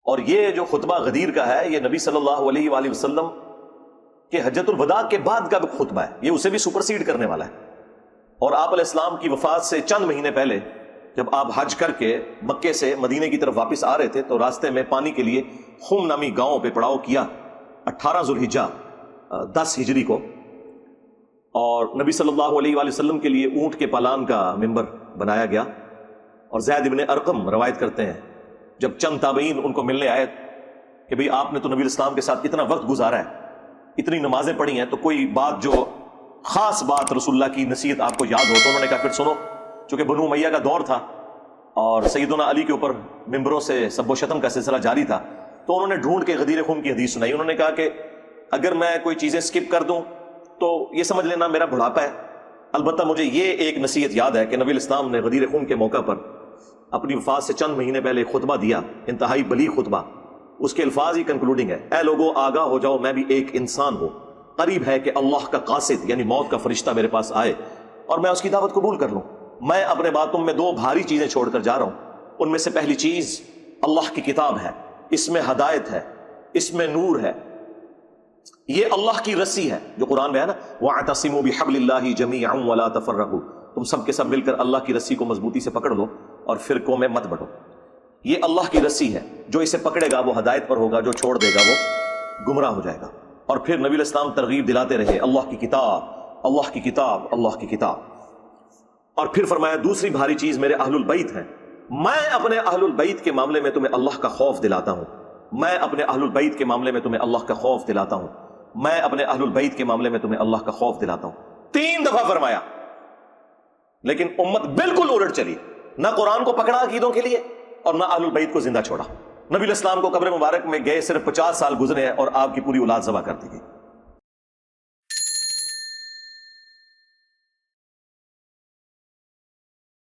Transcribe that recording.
اور یہ جو خطبہ غدیر کا ہے یہ نبی صلی اللہ علیہ وآلہ وسلم کہ حجۃ الوداع کے بعد کا خطبہ ہے، یہ اسے بھی سپرسیڈ کرنے والا ہے۔ اور آپ علیہ السلام کی وفات سے چند مہینے پہلے جب آپ حج کر کے مکے سے مدینے کی طرف واپس آ رہے تھے تو راستے میں پانی کے لیے خم نامی گاؤں پہ پڑاؤ کیا 18 ذوالحجہ 10 ہجری کو، اور نبی صلی اللہ علیہ وآلہ وسلم کے لیے اونٹ کے پالان کا ممبر بنایا گیا۔ اور زید ابن ارقم روایت کرتے ہیں جب چند تابعین ان کو ملنے آئے کہ بھئی آپ نے تو نبی الاسلام کے ساتھ اتنا وقت گزارا ہے، اتنی نمازیں پڑھی ہیں، تو کوئی بات جو خاص بات رسول اللہ کی نصیحت آپ کو یاد ہو؟ تو انہوں نے کہا پھر سنو، چونکہ بنو امیہ کا دور تھا اور سیدنا علی کے اوپر ممبروں سے سب و شتم کا سلسلہ جاری تھا، تو انہوں نے ڈھونڈ کے غدیر خون کی حدیث سنائی۔ انہوں نے کہا کہ اگر میں کوئی چیزیں سکپ کر دوں تو یہ سمجھ لینا میرا بڑھاپا ہے، البتہ مجھے یہ ایک نصیحت یاد ہے کہ نبی الاسلام نے غدیر خون کے موقع پر اپنی وفات سے چند مہینے پہلے خطبہ دیا، انتہائی بلیغ خطبہ۔ اس کے الفاظ ہی کنکلوڈنگ ہے، اے لوگو آگاہ ہو جاؤ میں بھی ایک انسان ہوں، قریب ہے کہ اللہ کا قاصد یعنی موت کا فرشتہ میرے پاس آئے اور میں اس کی دعوت قبول کر لوں۔ میں اپنے بعد تم میں 2 بھاری چیزیں چھوڑ کر جا رہا ہوں، ان میں سے پہلی چیز اللہ کی کتاب ہے، اس میں ہدایت ہے، اس میں نور ہے، یہ اللہ کی رسی ہے جو قرآن میں ہے نا، وَاعْتَصِمُوا بِحَبْلِ اللَّهِ جَمِيعًا وَلَا تَفَرَّقُوا، تم سب کے سب مل کر اللہ کی رسی کو مضبوطی سے پکڑ لو اور فرقوں میں مت بٹو۔ یہ اللہ کی رسی ہے، جو اسے پکڑے گا وہ ہدایت پر ہوگا، جو چھوڑ دے گا وہ گمراہ ہو جائے گا۔ اور پھر نبی علیہ السلام ترغیب دلاتے رہے، اللہ کی کتاب، اللہ کی کتاب، اللہ کی کتاب۔ اور پھر فرمایا دوسری بھاری چیز میرے اہل البیت ہیں، میں اپنے اہل البیت کے معاملے میں تمہیں اللہ کا خوف دلاتا ہوں، میں اپنے اہل البیت کے معاملے میں تمہیں اللہ کا خوف دلاتا ہوں، میں اپنے اہل البیت کے معاملے میں تمہیں اللہ کا خوف دلاتا ہوں۔ 3 دفعہ فرمایا، لیکن امت بالکل الٹ چلی، نہ قرآن کو پکڑا عقیدوں کے لیے اور نہ اہل البیت کو زندہ چھوڑا۔ نبی علیہ السلام کو قبر مبارک میں گئے صرف 50 سال گزرے ہیں اور آپ کی پوری اولاد ذبح کر دی گئی۔